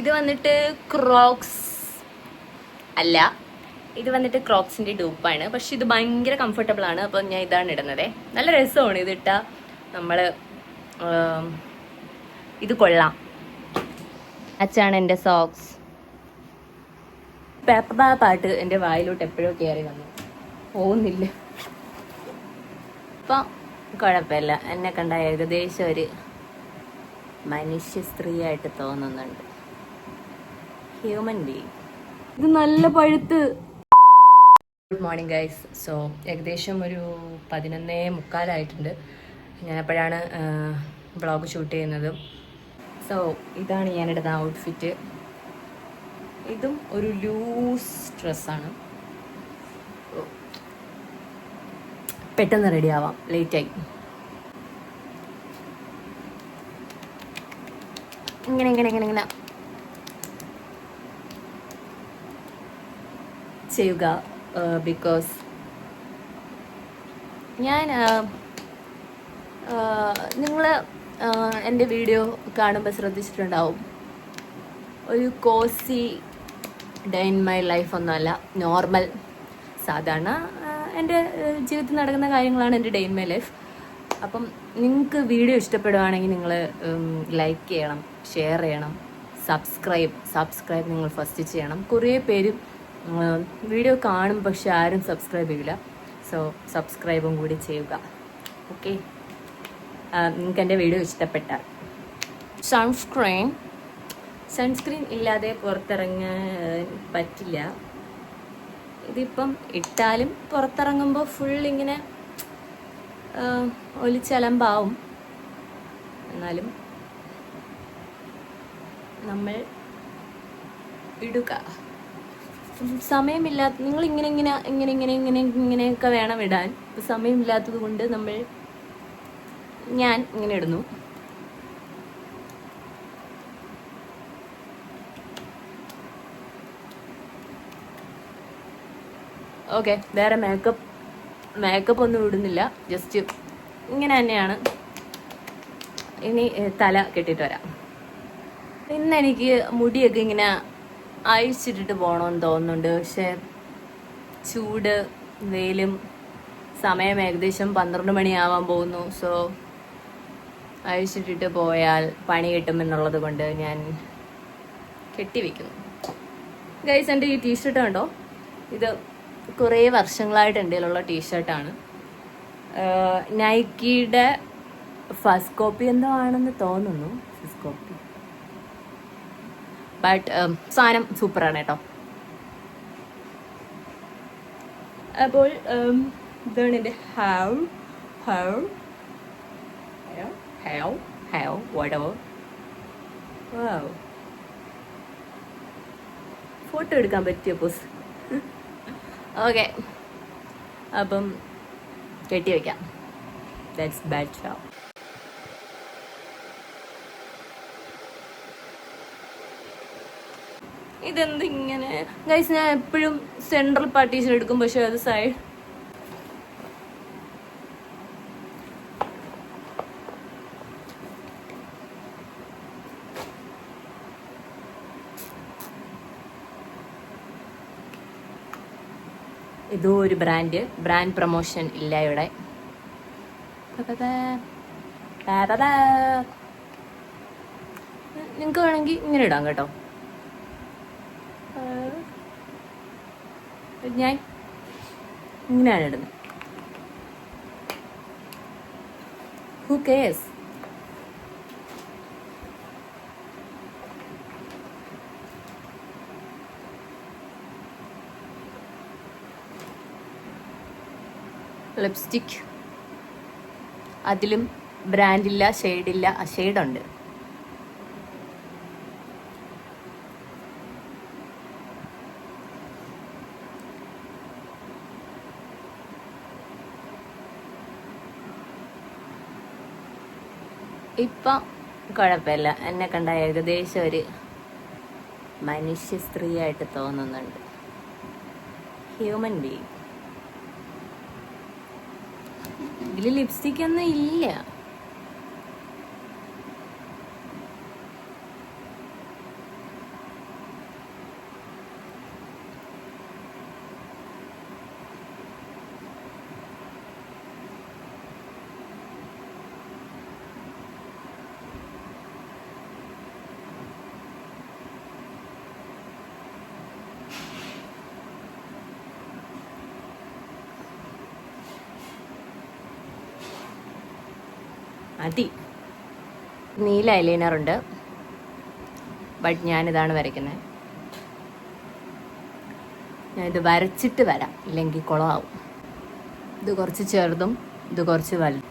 ഇത് വന്നിട്ട് ക്രോക്സ് അല്ല, ഇത് വന്നിട്ട് ക്രോക്സിന്റെ ഡൂപ്പാണ്. പക്ഷെ ഇത് ഭയങ്കര കംഫർട്ടബിൾ ആണ്. അപ്പം ഞാൻ ഇതാണ് ഇടുന്നത്. നല്ല രസമാണ് ഇതിട്ട. നമ്മള് ഇത് കൊള്ളാം. അച്ഛാണ് എൻ്റെ സോക്സ്. പേപ്പർ പാട്ട് എൻ്റെ വായിലോട്ട് എപ്പോഴും കയറി വന്നു പോകുന്നില്ല. ഇപ്പം കുഴപ്പമില്ല, എന്നെ കണ്ട ഏകദേശം ഒരു മനുഷ്യ സ്ത്രീയായിട്ട് തോന്നുന്നുണ്ട്. Human being. ഇത് നല്ല പഴുത്ത്. Good morning guys. സോ ഏകദേശം ഒരു 11:45 ഞാനപ്പോഴാണ് വ്ളോഗ് ഷൂട്ട് ചെയ്യുന്നത്. സോ ഇതാണ് ഞാനിടുന്ന ഔട്ട്ഫിറ്റ്. ഇതും ഒരു ലൂസ് ഡ്രസ്സാണ്. പെട്ടെന്ന് റെഡി ആവാം, ലേറ്റായി. ഇങ്ങനെ ഇങ്ങനെ ഇങ്ങനെ ഇങ്ങനെ ചെയ്യുക. ബിക്കോസ് ഞാൻ നിങ്ങൾ എൻ്റെ വീഡിയോ കാണുമ്പോൾ ശ്രദ്ധിച്ചിട്ടുണ്ടാവും, ഒരു cozy day in my life ഒന്നുമല്ല, നോർമൽ സാധാരണ എൻ്റെ ജീവിതത്തിൽ നടക്കുന്ന കാര്യങ്ങളാണ് എൻ്റെ ഡേ ഇൻ മൈ ലൈഫ്. അപ്പം നിങ്ങൾക്ക് വീഡിയോ ഇഷ്ടപ്പെടുകയാണെങ്കിൽ നിങ്ങൾ ലൈക്ക് ചെയ്യണം, ഷെയർ ചെയ്യണം, സബ്സ്ക്രൈബ് നിങ്ങൾ ഫസ്റ്റ് ചെയ്യണം. കുറേ പേര് വീഡിയോ കാണും പക്ഷെ ആരും സബ്സ്ക്രൈബ് ചെയ്യില്ല. സോ സബ്സ്ക്രൈബും കൂടി ചെയ്യുക. ഓക്കെ, നിങ്ങൾക്ക് എൻ്റെ വീഡിയോ ഇഷ്ടപ്പെട്ടാൽ. സൺസ്ക്രീൻ ഇല്ലാതെ പുറത്തിറങ്ങാൻ പറ്റില്ല. ഇതിപ്പം ഇട്ടാലും പുറത്തിറങ്ങുമ്പോൾ ഫുൾ ഇങ്ങനെ ഒലിച്ചലമ്പാവും. എന്നാലും നമ്മൾ ഇടുക. സമയമില്ലാത്ത നിങ്ങൾ ഇങ്ങനെയൊക്കെ വേണം ഇടാൻ. സമയമില്ലാത്തത് കൊണ്ട് ഞാൻ ഇങ്ങനെ ഇടുന്നു. ഓക്കെ, വേറെ മേക്കപ്പ് ഒന്നും ഇടുന്നില്ല, ജസ്റ്റ് ഇങ്ങനെ തന്നെയാണ്. ഇനി തല കെട്ടിയിട്ട് വരാം. ഇന്നെനിക്ക് മുടിയൊക്കെ ഇങ്ങനെ അഴിച്ചിട്ടിട്ട് പോകണമെന്ന് തോന്നുന്നുണ്ട്. പക്ഷെ ചൂട്, വെയിലും, സമയം ഏകദേശം 12 മണിയാവാൻ പോകുന്നു. സോ അഴിച്ചിട്ടിട്ട് പോയാൽ പണി കിട്ടുമെന്നുള്ളത് കൊണ്ട് ഞാൻ കെട്ടിവെക്കുന്നു. ഗൈസ്, എൻ്റെ ഈ ടീഷർട്ട് കണ്ടോ? ഇത് കുറേ വർഷങ്ങളായിട്ട് എൻ്റെ കയ്യിലുള്ള ടീഷർട്ടാണ്. നൈക്കിയുടെ ഫസ്റ്റ് കോപ്പി എന്തോ ആണെന്ന് തോന്നുന്നു. ഫസ്റ്റ് കോപ്പി, ബട്ട് സാധനം സൂപ്പറാണ് കേട്ടോ. അപ്പോൾ ഇതാണ് എൻ്റെ ഫോട്ടോ എടുക്കാൻ പറ്റിയ പോസ്. ഓക്കെ, അപ്പം കെട്ടി വയ്ക്കാം. That's bad show. ഇതെന്തിങ്ങനെ ഗൈസ്? ഞാൻ എപ്പോഴും സെൻട്രൽ പാർട്ടീഷൻ എടുക്കും, പക്ഷെ അത് സൈഡ് ഇതോ ഒരു ബ്രാൻഡ് പ്രൊമോഷൻ ഇല്ല ഇവിടെ. നിങ്ങൾക്ക് വേണമെങ്കിൽ ഇങ്ങനെ ഇടാം കേട്ടോ. ഞാൻ ഇങ്ങനെയാണ് ഇടുന്നത്. Who CARES? ലിപ്സ്റ്റിക്, അതിലും ബ്രാൻഡില്ല, ഷെയ്ഡില്ല. ഷെയ്ഡുണ്ട്. ഇപ്പം കുഴപ്പമില്ല, എന്നെ കണ്ട ഏകദേശം ഒരു മനുഷ്യ സ്ത്രീയായിട്ട് തോന്നുന്നുണ്ട്. Human being. ഇതിൽ ലിപ്സ്റ്റിക് ഒന്നും ഇല്ല. മതി. നീല ഐലൈനർ ഉണ്ട്, ബട്ട് ഞാനിതാണ് വരയ്ക്കുന്നത്. ഞാനിത് വരച്ചിട്ട് വരാം, ഇല്ലെങ്കിൽ കുളമാവും. ഇത് കുറച്ച് ചെറുതും ഇത് കുറച്ച് വലുതും.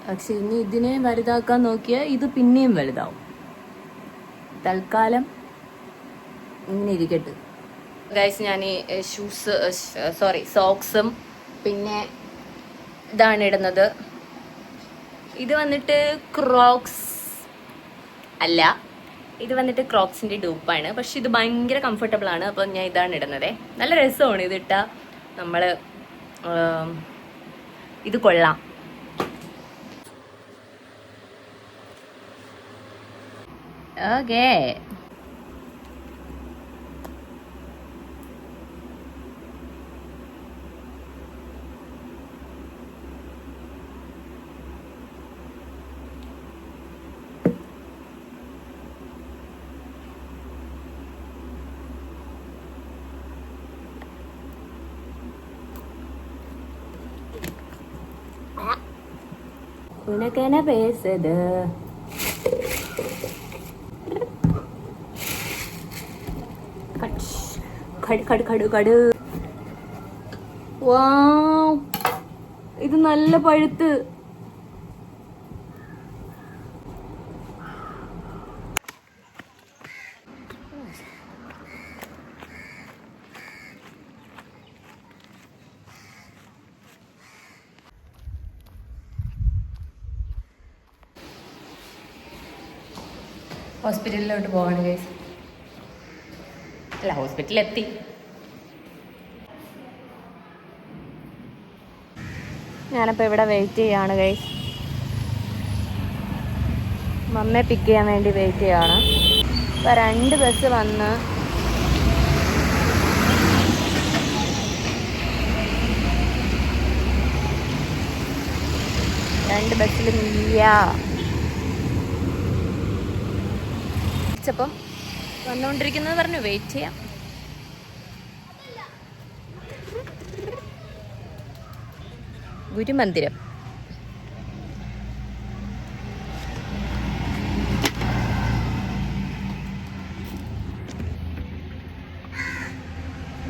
പക്ഷെ ഇനി ഇതിനെ വലുതാക്കാൻ നോക്കിയാൽ ഇത് പിന്നെയും വലുതാവും. തൽക്കാലം ഇങ്ങനെ ഇരിക്കട്ടെ. ഗൈസ്, ഞാൻ ഈ സോക്സും പിന്നെ ഇതാണ് ഇടുന്നത്. ഇത് വന്നിട്ട് ക്രോക്സ് അല്ല, ഇത് വന്നിട്ട് ക്രോക്സിൻ്റെ ഡൂപ്പാണ്. പക്ഷെ ഇത് ഭയങ്കര കംഫർട്ടബിൾ ആണ്. അപ്പം ഞാൻ ഇതാണ് ഇടുന്നത്. നല്ല രസമാണ് ഇതിട്ടാൽ. നമ്മൾ ഇത് കൊള്ളാം. ഓക്കേ, உனக்கென பேசுது കട് കട് കട് കട്. വാവ്, ഇത് നല്ല പഴുത്ത്. ഹോസ്പിറ്റലിലോട്ട് പോവാണ് ഗൈസ്. അല്ല, ഹോസ്പിറ്റലിലെത്തി. ഞാനപ്പോൾ ഇവിടെ വെയിറ്റ് ചെയ്യാണ് ഗൈസ്. മമ്മയെ പിക്ക് ചെയ്യാൻ വേണ്ടി വെയിറ്റ് ചെയ്യാണ്. ഇപ്പോൾ 2 ബസ് വന്ന് ബസ്സിൽ അപ്പം വന്നുകൊണ്ടിരിക്കുന്നത് പറഞ്ഞു വെയിറ്റ് ചെയ്യാം. ഗുരുമന്ദിരം.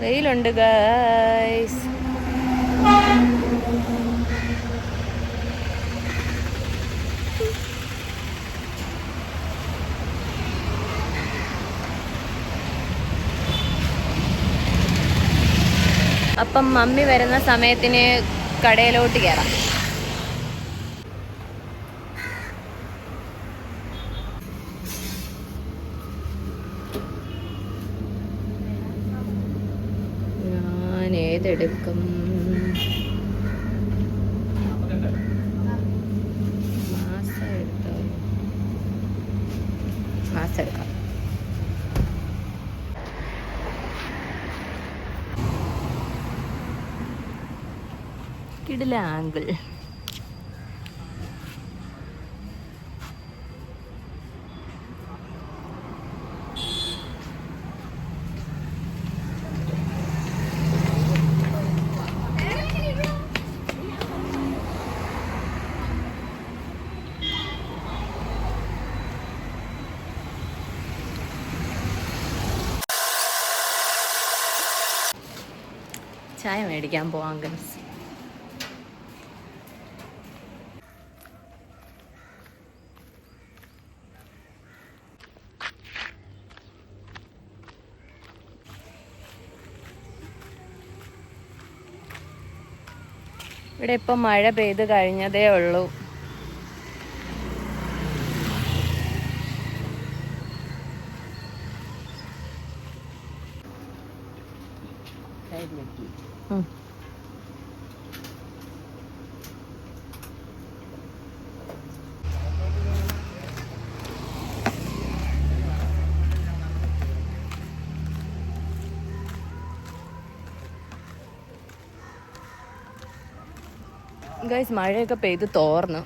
വെയിലുണ്ട് ഗൈസ്. അപ്പം മമ്മി വരുന്ന സമയത്തിന് കടയിലോട്ട് കയറാം. ഞാൻ ഏതെടുക്കും? മാസം എടുക്കാം. കിടില ആംഗിൾ. ചായ മേടിക്കാൻ പോവാം ഗൈസ്. ഇവിടെ ഇപ്പം മഴ പെയ്ത് കഴിഞ്ഞതേ ഉള്ളൂ. ഗൈസ്, മഴയൊക്കെ പെയ്ത് തോർന്നു.